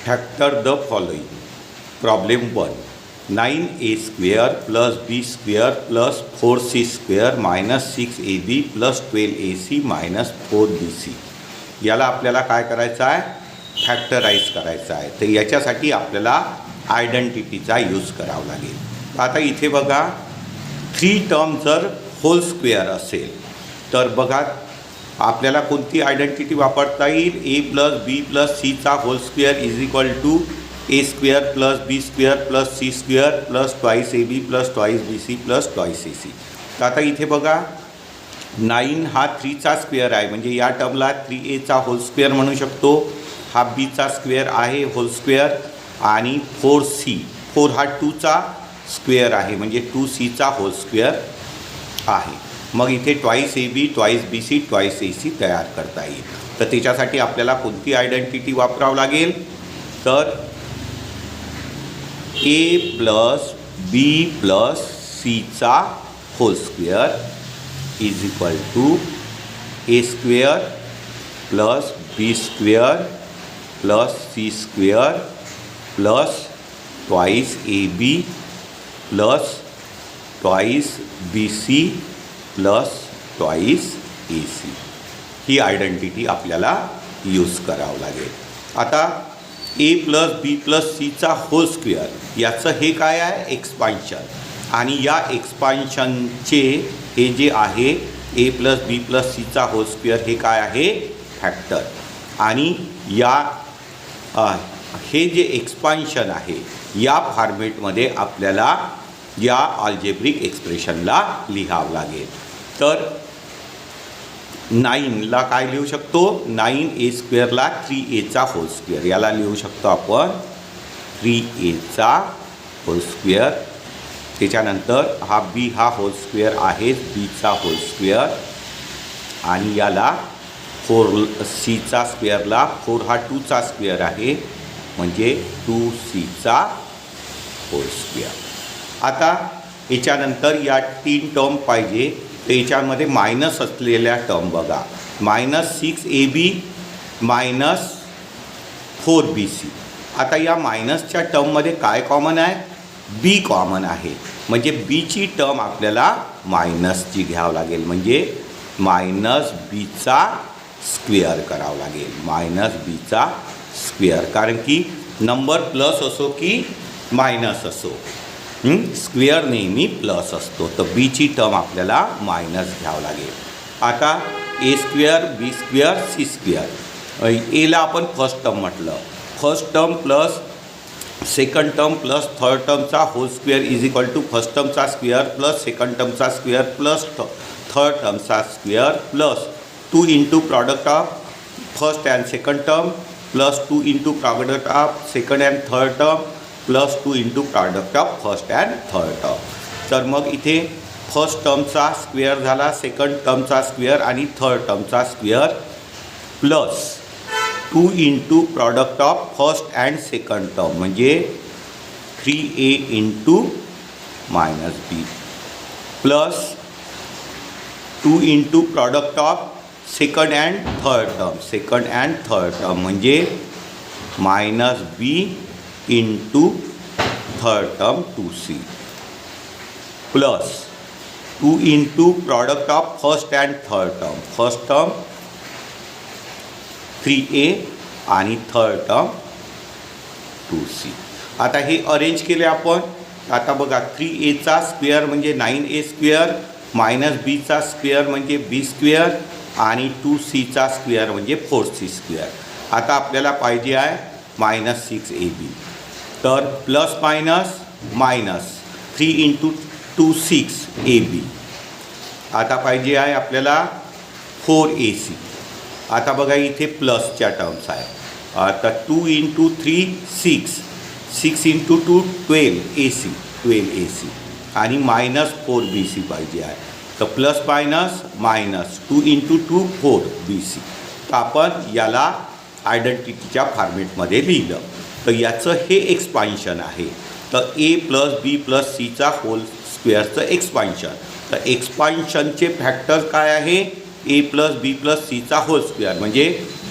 Factor the following. Problem 1. 9a² + b² + 4c² - 6ab + 12ac - 4bc. याला आपल्याला काय करायचं आहे? फॅक्टराईज करायचं आहे. तर याच्यासाठी आपल्याला आयडेंटिटीचा यूज करावा लागेल. आता इथे बघा 3 टर्म जर होल स्क्वेअर असेल तर बघा आपल्याला कोणती आयडेंटिटी वापरता येईल? a + b + c चा whole square = a² + b² + c² + 2ab + 2bc + 2ac. तर आता इथे बघा 9 हा 3 चा स्क्वेअर आहे म्हणजे या टर्मला 3a चा होल स्क्वेअर म्हणू शकतो. हा b चा स्क्वेअर आहे होल स्क्वेअर आणि 4 हा 2 चा स्क्वेअर आहे म्हणजे 2c चा होल स्क्वेअर आहे. मग इथे 2ab 2bc 2ac तयार करता येईल. तर त्याच्यासाठी आपल्याला कोणती आयडेंटिटी वापरावं लागेल? तर a + b + c चा whole square = a² + b² + c² + 2ab + 2bc + 2ac. ही आयडेंटिटी आपल्याला यूज करावं लागेल. आता a + b + c चा होल स्क्वेअर याचं हे काय आहे? एक्सपान्शन. आणि या एक्सपान्शनचे हे जे आहे a + b + c चा होल स्क्वेअर हे काय आहे? फॅक्टर. आणि या हे जे एक्सपान्शन आहे या फॉर्मेटमध्ये आपल्याला या अल्जेब्रिक एक्सप्रेशनला लिहावं लागेल. तर 9ला काय लिहू शकतो? 9a² ला 3a चा होल स्क्वेअर याला लिहू शकतो आपण 3a चा होल स्क्वेअर. त्याच्यानंतर हा b हा होल स्क्वेअर आहे b चा होल स्क्वेअर आणि याला 4c चा स्क्वेअरला 4 हा 2 चा स्क्वेअर आहे म्हणजे 2c चा होल स्क्वेअर. आता याच्यानंतर या 3 टर्म पाहिजे तर याच्यामध्ये मायनस असलेल्या टर्म बघा. -6ab - 4bc. आता या मायनसच्या टर्ममध्ये काय कॉमन आहे? b कॉमन आहे म्हणजे बीची टर्म आपल्याला मायनसची घ्यावं लागेल म्हणजे -b चा स्क्वेअर करावं लागेल. -b चा स्क्वेअर. कारण की नंबर प्लस असो की मायनस असो स्क्वेअर नेहमी प्लस असतो. तर बीची टर्म आपल्याला मायनस घ्यावं लागेल. आता a² b² c². एला आपण फर्स्ट टर्म म्हटलं. First term plus second term plus third टर्मचा होल स्क्वेअर = फर्स्ट टर्मचा स्क्वेअर प्लस सेकंड टर्मचा स्क्वेअर प्लस थर्ड टर्मचा square plus 2 × product of first and second term plus 2 × product of second and third term plus 2 × product of first and third term. तर मग इथे first टर्मचा square झाला, second टर्मचा square आणि third टर्मचा square plus 2 × product of first and second term म्हणजे 3a × -b plus 2 × product of second and third term म्हणजे -b × third term 2c plus 2 × product of first and third term. First term 3a आणि third term 2c. आता हे arrange केले आपण. आता बघा 3a चा स्क्वेअर म्हणजे 9a² -b चा स्क्वेअर म्हणजे b² आणि 2c चा स्क्वेअर म्हणजे 4c². आता आपल्याला पाहिजे आहे -6ab. तर प्लस मायनस मायनस 3 × 2 6ab. आता पाहिजे आहे आपल्याला 4ac. आता बघा इथे प्लसच्या टर्म्स आहे. आता 2 × 3 6 × 2 12ac आणि -4bc पाहिजे आहे. तर प्लस मायनस मायनस 2 × 2 4bc. तर आपण याला आयडेंटिटीच्या फॉर्मेटमध्ये लिहिलं. तर याचं हे एक्सपान्शन आहे. तर a + b + c चा होल स्क्वेअरचं एक्सपान्शन. तर एक्सपान्शनचे फॅक्टर काय आहे? a + b + c चा होल स्क्वेअर म्हणजे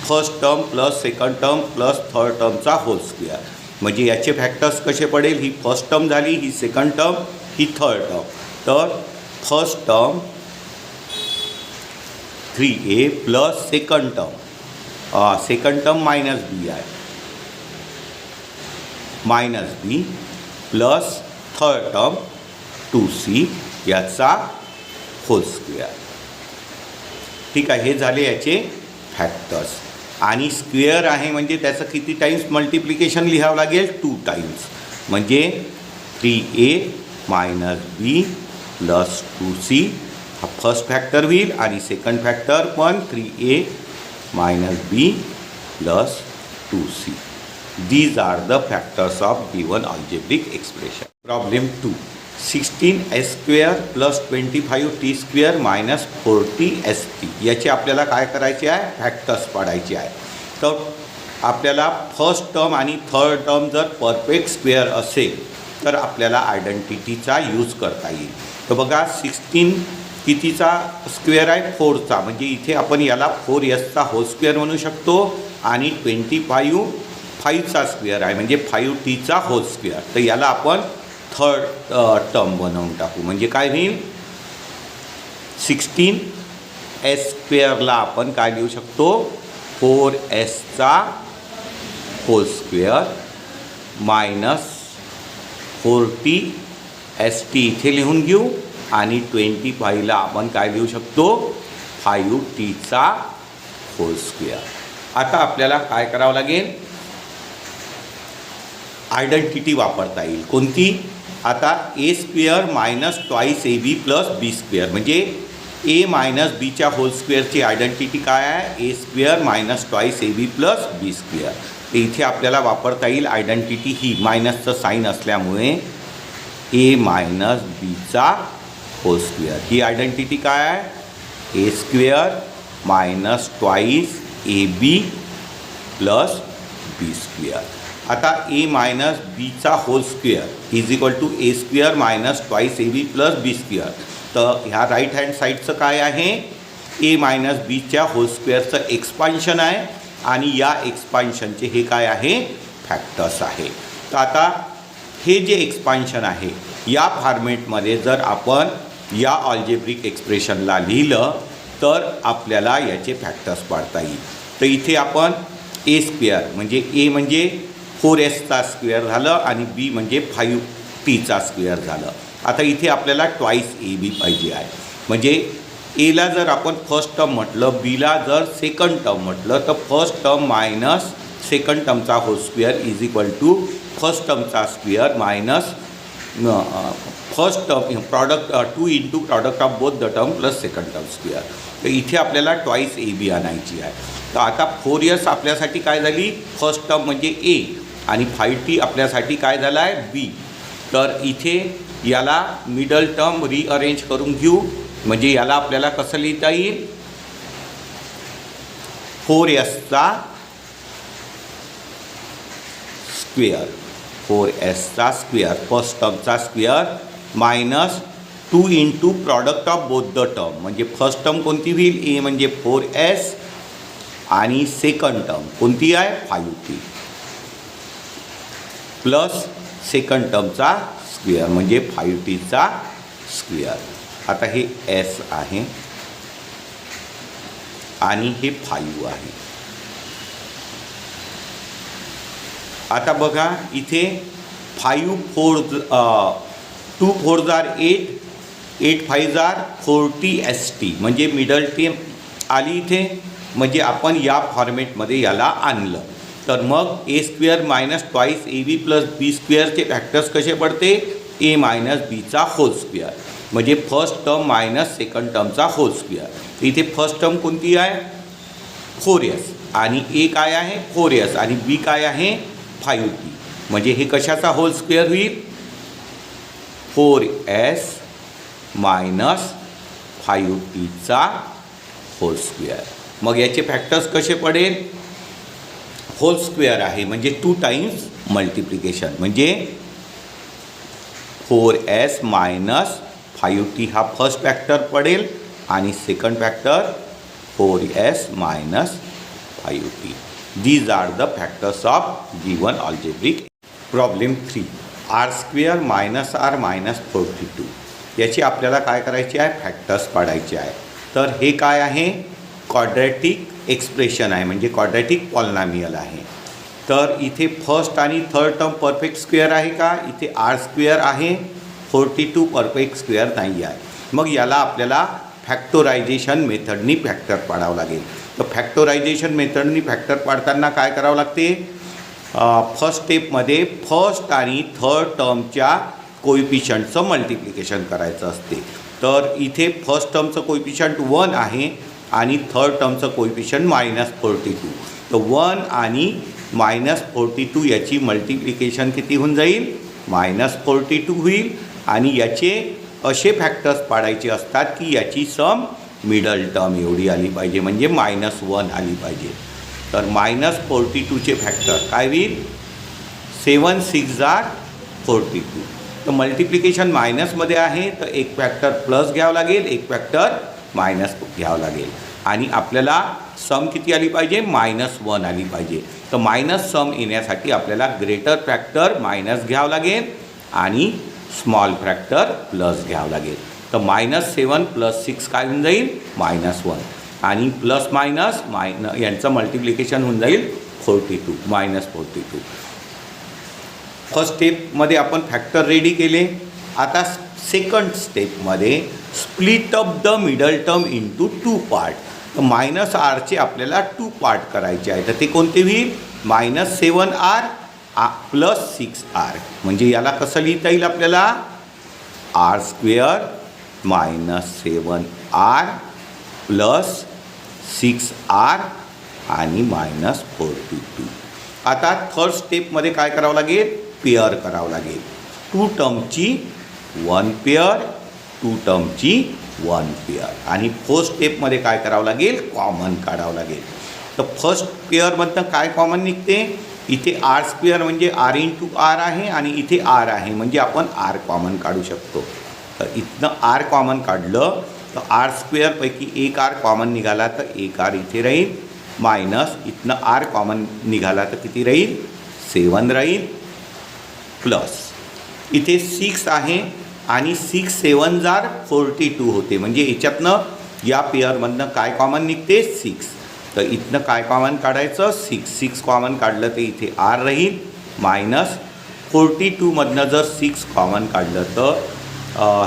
first term plus second term plus third टर्मचा होल स्क्वेअर. म्हणजे याचे फॅक्टर्स कसे पडेल, ही फर्स्ट टर्म झाली, ही सेकंड टर्म, ही थर्ड टर्म. तर first term 3a plus second term minus b आहे, minus b plus third term 2c याचा होल स्क्वेअर. ठीक आहे, हे झाले याचे फॅक्टर्स. आणि स्क्वेअर आहे म्हणजे त्याचं किती टाईम्स मल्टिप्लिकेशन लिहावं लागेल, 2 टाईम्स. म्हणजे 3a minus b plus 2c हा फर्स्ट फॅक्टर होईल आणि सेकंड फॅक्टर पण 3a minus b plus 2c. These are the factors of given algebraic expression. Problem 2. 16s² plus 25t² minus 40st याचे आपल्याला काय करायचे आहे, फॅक्टर्स पाडायचे आहे. तर आपल्याला फर्स्ट टर्म आणि थर्ड टर्म जर परफेक्ट स्क्वेअर असेल तर आपल्याला आयडेंटिटीचा यूज करता येईल. तर बघा 16 कितीचा स्क्वेअर आहे, 4चा. म्हणजे इथे आपण याला 4sचा होल स्क्वेअर म्हणू शकतो आणि 25 5चा स्क्वेअर आहे म्हणजे 5tचा होल स्क्वेअर. तर याला आपण थर्ड टर्म बनवून टाकू. म्हणजे काय होईल, 16s² आपण काय लिहू शकतो, 4sचा होल स्क्वेअर मायनस 40st इथे लिहून घेऊ आणि 25ला आपण काय लिहू शकतो, 5tचा होल स्क्वेअर. आता आपल्याला काय करावं लागेल, आयडेंटिटी वापरता येईल. कोणती, आता a² minus twice ab plus b² म्हणजे a मायनस बीच्या होल स्क्वेअरची आयडेंटिटी काय आहे, a² minus twice ab plus b². तर इथे आपल्याला वापरता येईल आयडेंटिटी ही, मायनसचं साईन असल्यामुळे a मायनस बीचा होल स्क्वेअर. ही आयडेंटिटी काय आहे, a² minus twice ab plus b². आता a मायनस बीचा whole square is equal to a² minus twice ab plus b². तर ह्या राईट हँड साईडचं काय आहे, a मायनस बीच्या होल स्क्वेअरचं एक्सपान्शन आहे आणि या एक्सपान्शनचे हे काय आहे, फॅक्टर्स आहे. तर आता हे जे एक्सपान्शन आहे या फॉर्मेटमध्ये जर आपण या अल्जेब्रिक एक्सप्रेशनला लिहिलं तर आपल्याला याचे फॅक्टर्स पाडता येईल. तर इथे आपण a² म्हणजे a म्हणजे 4sचा स्क्वेअर झालं आणि b म्हणजे 5tचा स्क्वेअर झालं. आता इथे आपल्याला ट्वाईस ab पाहिजे आहे. म्हणजे एला जर आपण फर्स्ट टर्म म्हटलं, बीला जर सेकंड टर्म म्हटलं, तर फर्स्ट टर्म मायनस सेकंड टर्मचा whole square is equal to first टर्मचा square minus first term product 2 into product of both the term plus second term square. तर इथे आपल्याला ट्वाईस ab आणायची आहे. तर आता 4s आपल्यासाठी काय झाली, फर्स्ट टर्म म्हणजे a आणि 5t आपल्यासाठी काय झालं आहे, b. तर इथे याला मिडल टर्म रिअरेंज करून घेऊ. म्हणजे याला आपल्याला कसं लिहिता येईल, 4sचा स्क्वेअर, 4sचा स्क्वेअर फर्स्ट टर्मचा square minus 2 into product of both the term. म्हणजे फर्स्ट टर्म कोणती होईल, a म्हणजे 4s आणि सेकंड टर्म कोणती आहे, 5t प्लस सेकंड टर्मचा स्क्वेअर म्हणजे 5tचा स्क्वेअर. आता हे s आहे आणि हे 5 आहे. आता बघा इथे 5 4 2 4 जार 8, 8 5 जार 40st म्हणजे मिडल टर्म आली इथे. म्हणजे आपण या फॉर्मेटमध्ये याला आणलं तर मग a² minus twice ab plus b²चे फॅक्टर्स कसे पडते, a मायनस बीचा होल स्क्वेअर म्हणजे फर्स्ट टर्म मायनस सेकंड टर्मचा होल स्क्वेअर. इथे फर्स्ट टर्म कोणती आहे, 4s आणि a काय आहे, 4s आणि b काय आहे, 5t. म्हणजे हे कशाचा होल स्क्वेअर होईल, 4s मायनस 5tचा होल स्क्वेअर. मग याचे फॅक्टर्स कसे पडेल, होल स्क्वेअर आहे म्हणजे 2 टाईम्स मल्टिप्लिकेशन म्हणजे 4s मायनस 5t हा फर्स्ट फॅक्टर पडेल आणि second factor 4s minus 5t. These are the factors of given algebraic. Problem 3. r square minus r minus 42 याची आपल्याला काय करायची आहे, फॅक्टर्स पाडायचे आहे. तर हे काय आहे, क्वाड्रॅटिक एक्सप्रेशन आहे, म्हणजे क्वाड्रॅटिक पॉलिनॉमियल आहे. तर इथे फर्स्ट आणि थर्ड टर्म परफेक्ट स्क्वेअर आहे का, इथे r स्क्वेअर आहे, 42 परफेक्ट स्क्वेअर नाही आहे. मग याला आपल्याला फॅक्टोरायझेशन मेथडनी फॅक्टर पाडावं लागेल. तर फॅक्टोरायझेशन मेथडनी फॅक्टर पाडताना काय करावं लागते, फर्स्ट स्टेपमध्ये फर्स्ट आणि थर्ड टर्मच्या कोइफिशियंटचं मल्टिप्लिकेशन करायचं असते. तर इथे फर्स्ट टर्मचं कोइफिशियंट 1 आहे आणि थर्ड टर्मचं कोइफिशियंट -42. तर 1 आणि -42 याची मल्टिप्लिकेशन किती होऊन जाईल, -42 होईल. आणि याचे असे फॅक्टर्स पाडायचे असतात की याची सम मिडल टर्म एवढी आली पाहिजे, म्हणजे -1 आली पाहिजे. तर -42चे फॅक्टर काय होईल, 7 6 42. तर मल्टिप्लिकेशन मायनसमध्ये आहे, तर एक फॅक्टर प्लस घ्यावं लागेल, एक फॅक्टर मायनस घ्यावं लागेल. आणि आपल्याला सम किती आली पाहिजे, -1 आली पाहिजे. तर मायनस सम येण्यासाठी आपल्याला ग्रेटर फॅक्टर मायनस घ्यावं लागेल आणि स्मॉल फॅक्टर प्लस घ्यावं लागेल. तर -7 + 6 काय होऊन जाईल, -1. आणि प्लस मायनस यांचं मल्टिप्लिकेशन होऊन जाईल 42 -42. फर्स्ट स्टेपमध्ये आपण फॅक्टर रेडी केले. आता सेकंड स्टेपमध्ये split up the middle term into 2 part. तर -rचे आपल्याला 2 पार्ट करायचे आहे. तर ते कोणते होईल, -7r + 6r. म्हणजे याला कसं लिहिता येईल आपल्याला, r स्क्वेअर -7r + 6r आणि -42. आता थर्ड स्टेपमध्ये काय करावं लागेल, पेअर करावं लागेल. 2 टर्मची 1 पेअर, 2 टर्मची 1 पेअर. आणि फोर्थ स्टेपमध्ये काय करावं लागेल, कॉमन काढावं लागेल. तर फर्स्ट पेअरमधनं काय कॉमन निघते, इथे r स्क्वेअर म्हणजे r × r आहे आणि इथे r आहे, म्हणजे आपण r कॉमन काढू शकतो. तर इथनं r कॉमन काढलं तर r स्क्वेअरपैकी एक r कॉमन निघाला, तर एक r इथे राहील, मायनस इथनं r कॉमन निघाला तर किती राहील, 7 राहील, प्लस इथे 6 आहे आणि 6 7 42 होते. म्हणजे याच्यातनं या पेअरमधनं काय कॉमन निघते, 6. तर इथनं काय कॉमन काढायचं, 6 कॉमन काढलं तर इथे r राहील, मायनस 42मधनं जर 6 कॉमन काढलं तर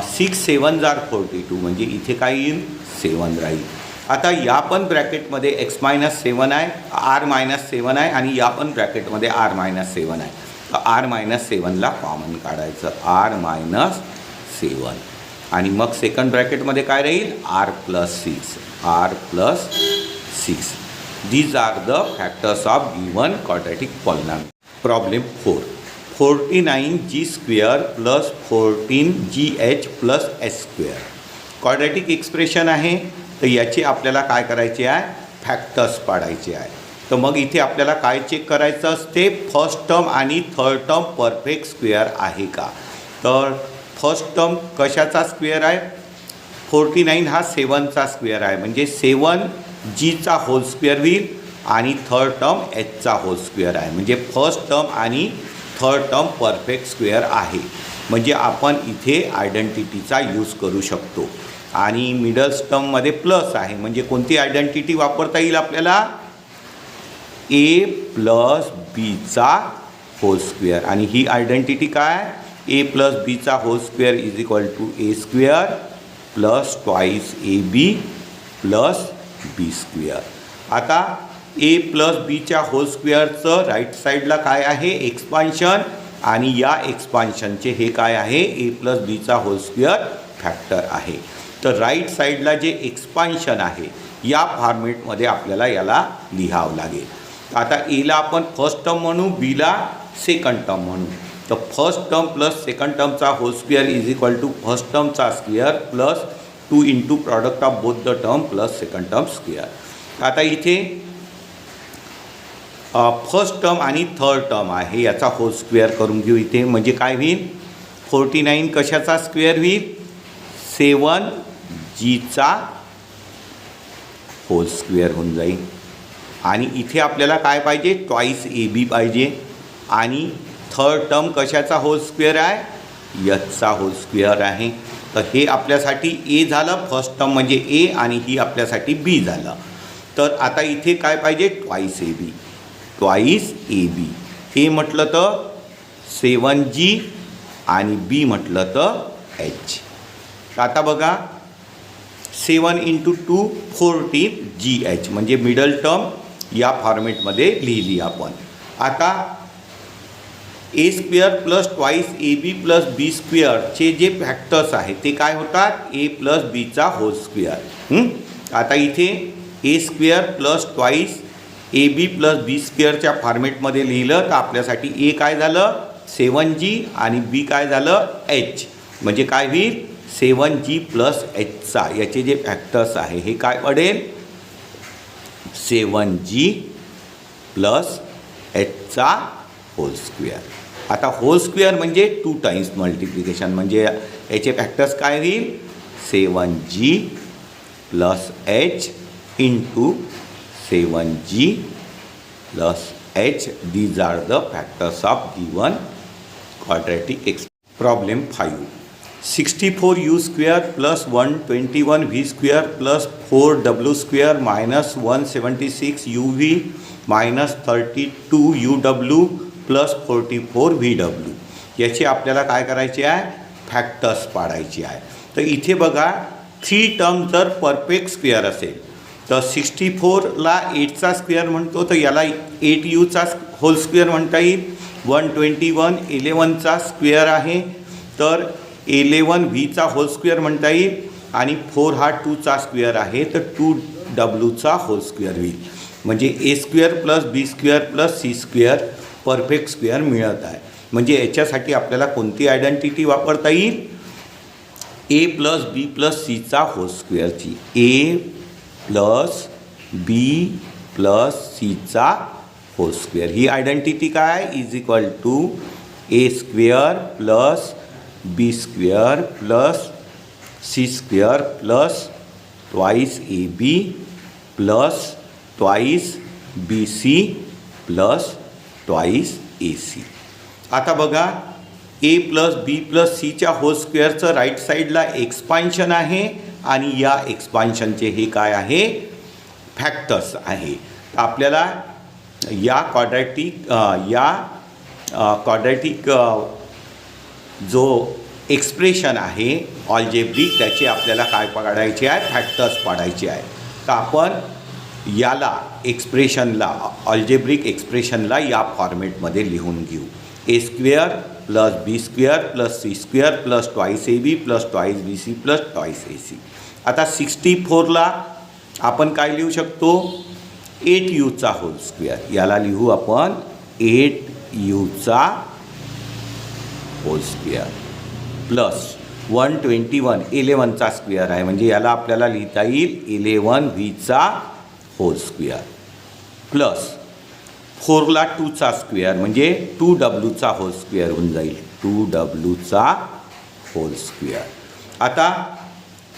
6 7 42, म्हणजे इथे काय येईल, 7 राहील. आता या पण ब्रॅकेटमध्ये x - 7 आहे, r - 7 आहे आणि या पण ब्रॅकेटमध्ये r - 7 आहे. तर r - 7ला कॉमन काढायचं, r - 7. आणि मग सेकंड ब्रॅकेटमध्ये काय राहील, r + 6. These are the factors of given quadratic polynomial. Problem 4. 49g² + 14gh + s². Quadratic expression आहे. तर याची आपल्याला काय करायचे आहे, फॅक्टर्स पाडायचे आहे. तर मग इथे आपल्याला काय चेक करायचं असते, फर्स्ट टर्म आणि थर्ड टर्म परफेक्ट स्क्वेअर आहे का. तर फर्स्ट टर्म कशाचा स्क्वेअर आहे, 49 हा 7चा स्क्वेअर आहे, म्हणजे 7gचा होल स्क्वेअर होईल. आणि थर्ड टर्म hचा होल स्क्वेअर आहे, म्हणजे फर्स्ट टर्म आणि थर्ड टर्म परफेक्ट स्क्वेअर आहे. म्हणजे आपण इथे आयडेंटिटीचा यूज करू शकतो. आणि मिडल टर्ममध्ये प्लस आहे, म्हणजे कोणती आयडेंटिटी वापरता येईल आपल्याला, a + bचा होल स्क्वेअर. आणि ही आयडेंटिटी काय, a + bचा whole square = a² + 2ab + b². आता a + bच्या होल स्क्वेअरचं राईट साईडला काय आहे, एक्सपान्शन. आणि या एक्सपान्शनचे हे काय आहे, a + bचा होल स्क्वेअर फॅक्टर आहे. तर राईट साईडला जे एक्सपान्शन आहे या फॉर्मेटमध्ये आपल्याला याला लिहावं लागेल. आता एला आपण फर्स्ट टर्म म्हणू, बीला सेकंड टर्म म्हणू. तर फर्स्ट टर्म + सेकंड टर्मचा होल स्क्वेअर = फर्स्ट टर्मचा square + 2 × product of both the term + second term square. आता इथे फर्स्ट टर्म आणि थर्ड टर्म आहे, याचा होल स्क्वेअर करून घेऊ इथे. म्हणजे काय होईल, 49 कशाचा स्क्वेअर होईल, 7gचा होल स्क्वेअर होऊन जाईल. आणि इथे आपल्याला काय पाहिजे, ट्वाईस ए बी पाहिजे. आणि थर्ड टर्म कशाचा होल स्क्वेअर आहे, एचचा होल स्क्वेअर आहे. तर हे आपल्यासाठी ए झालं, फर्स्ट टर्म म्हणजे ए, आणि ही आपल्यासाठी बी झालं. तर आता इथे काय पाहिजे, twice a B. Twice a बी हे म्हटलं तर 7G आणि बी म्हटलं तर एच. आता बघा 7 × 2 14GH म्हणजे मिडल टर्म या फॉर्मेटमध्ये लिहिली आपण. आता a square plus twice a b plus b स्क्वेअरचे जे फॅक्टर्स आहेत ते काय होतात, ए प्लस बीचा होल स्क्वेअर. आता इथे a square plus twice a b plus b स्क्वेअरच्या फॉर्मेटमध्ये लिहिलं तर आपल्यासाठी ए काय झालं 7G आणि बी काय झालं एच. म्हणजे काय होईल 7G प्लस एचचा याचे जे फॅक्टर्स आहे हे काय पडेल 7G प्लस एचचा होल स्क्वेअर. आता होल स्क्वेअर म्हणजे 2 टाइम्स मल्टिप्लिकेशन म्हणजे याचे फॅक्टर्स काय होईल 7G plus h into 7G plus h. These are the factors of given quadratic x. Problem 5. 64u square plus 121v square plus 4w square minus 176uv minus 32uw plus 44vw याची आपल्याला काय करायची आहे factors पाडायची आहे. तर इथे बघा 3 term जर परफेक्ट स्क्वेअर असेल तर 64ला 8चा स्क्वेअर म्हणतो तर याला 8uचा होल स्क्वेअर म्हणता येईल. 121 11चा स्क्वेअर आहे तर 11vचा होल स्क्वेअर म्हणता येईल. आणि 4 हा 2चा स्क्वेअर आहे तर 2wचा होल स्क्वेअर होईल. म्हणजे a square plus b square plus c square perfect square मिळत आहे. म्हणजे याच्यासाठी आपल्याला कोणती आयडेंटिटी वापरता येईल ए प्लस बी प्लस सीचा होल स्क्वेअरची. ए प्लस बी प्लस सीचा होल स्क्वेअर ही आयडेंटिटी काय is equal to a square plus b square plus c square plus twice a b plus twice b c plus twice a c. आता बघा a plus b plus सीच्या hole स्क्वेअरचं right साईडला expansion आहे आणि या एक्सपान्शनचे हे काय आहे फॅक्टर्स आहे. आपल्याला या क्वाड्रॅटिक जो एक्सप्रेशन आहे ऑल्जेब्रिक त्याचे आपल्याला काय पाडायचे आहे फॅक्टर्स पाडायचे आहे. तर आपण याला एक्सप्रेशनला ऑल्जेब्रिक एक्सप्रेशनला या फॉर्मेटमध्ये लिहून घेऊ. A square plus b square plus c square plus twice a b plus twice b c plus twice a c. आता 64ला आपण काय लिहू शकतो 8uचा होल स्क्वेअर. याला लिहू आपण 8uचा होल स्क्वेअर प्लस 121 11चा स्क्वेअर आहे म्हणजे याला आपल्याला लिहिता येईल 11vचा होल स्क्वेअर प्लस 4ला 2चा स्क्वेअर म्हणजे 2wचा होल स्क्वेअर होऊन जाईल 2wचा होल स्क्वेअर. आता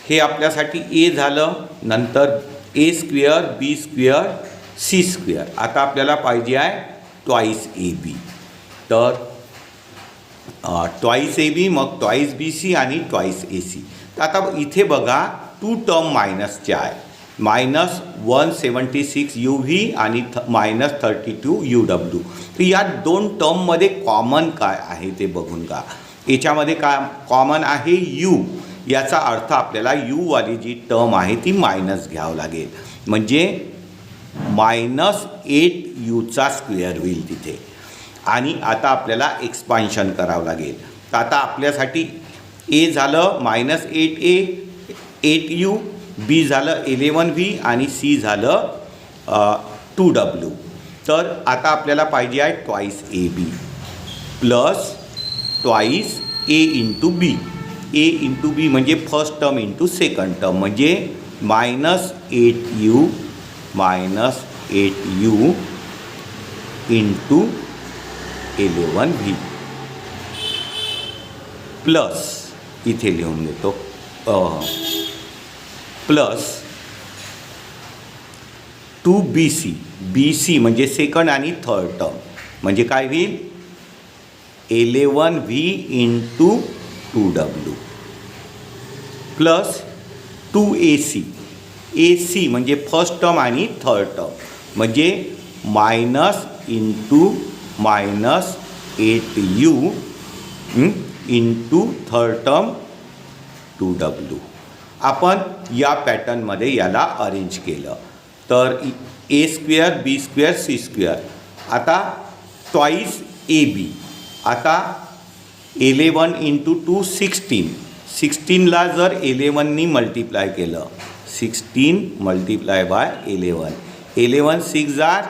हे आपल्यासाठी ए झालं. नंतर ए स्क्वेअर बी स्क्वेअर सी स्क्वेअर. आता आपल्याला पाहिजे आहे ट्वाईस ए बी. तर ट्वाईस ए बी मग ट्वाईस बी सी आणि ट्वाईस ए सी. तर आता इथे बघा 2 टर्म मायनसच्या आहे मायनस 176uv आणि मायनस 32uw. तर या 2 टर्ममध्ये कॉमन काय आहे ते बघून का. याच्यामध्ये काय कॉमन आहे यू. याचा अर्थ आपल्याला यूवाली जी टर्म आहे ती मायनस घ्यावं लागेल म्हणजे मायनस 8uचा स्क्वेअर होईल तिथे. आणि आता आपल्याला एक्सपान्शन करावं लागेल. तर आता आपल्यासाठी ए झालं मायनस 8u बी झालं 11v आणि सी झालं 2w. तर आता आपल्याला पाहिजे आहे twice a b plus twice a into b. A into b म्हणजे first term into second term म्हणजे minus 8u into 11v plus इथे लिहून देतो प्लस 2bc बी सी म्हणजे सेकंड आणि थर्ड टर्म म्हणजे काय होईल 11V into 2W plus 2AC AC म्हणजे फर्स्ट टर्म आणि थर्ड टर्म म्हणजे minus into minus 8U into third term 2W. आपण या पॅटर्नमध्ये याला अरेंज केलं तर ए स्क्वेअर बी स्क्वेअर सी स्क्वेअर आता ट्वाईस ए बी. आता 11 इंटू 2 16. 16ला जर 11नी मल्टिप्लाय केलं 16 मल्टिप्लाय बाय 11 11 6 जार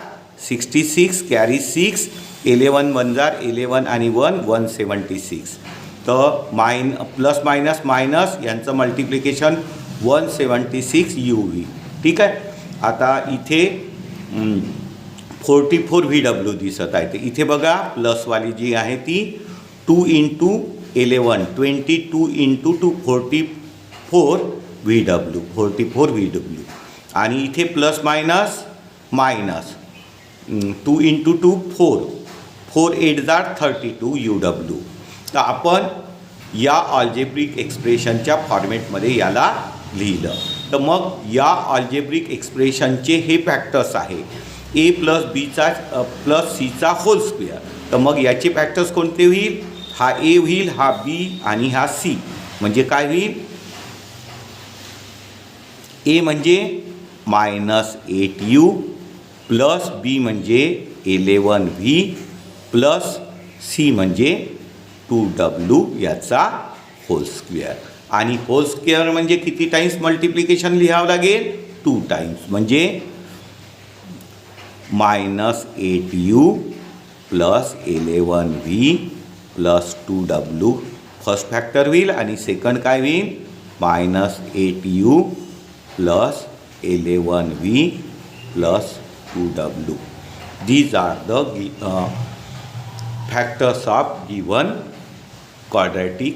66 कॅरी 6 11 1 जार 11 आणि 1 176 तर प्लस मायनस मायनस यांचं मल्टिप्लिकेशन 176 UV. ठीक आहे. आता इथे 44 VW दिसत आहे ते इथे बघा प्लसवाली जी आहे ती 2 इंटू 11 22 इंटू 2 44 VW आणि इथे प्लस मायनस मायनस 2 इंटू 2 4 4 8 जार 32 UW. तर आपण या अल्जेब्रिक एक्सप्रेशनच्या फॉर्मेटमध्ये याला लिहिलं तर मग या अल्जेब्रिक एक्सप्रेशनचे हे फॅक्टर्स आहे ए प्लस बीचा प्लस सीचा होल स्क्वेअर. तर मग याचे फॅक्टर्स कोणते होईल हा ए होईल हा बी आणि हा सी म्हणजे काय होईल ए म्हणजे -8U प्लस बी म्हणजे 11V प्लस सी म्हणजे 2W याचा होल स्क्वेअर. आणि होल स्क्वेअर म्हणजे किती टाइम्स मल्टिप्लिकेशन लिहावं लागेल 2 टाइम्स म्हणजे -8U plus 11V plus 2W first factor होईल आणि सेकंड काय होईल -8U plus 11V plus 2W. These are the factors of given quadratic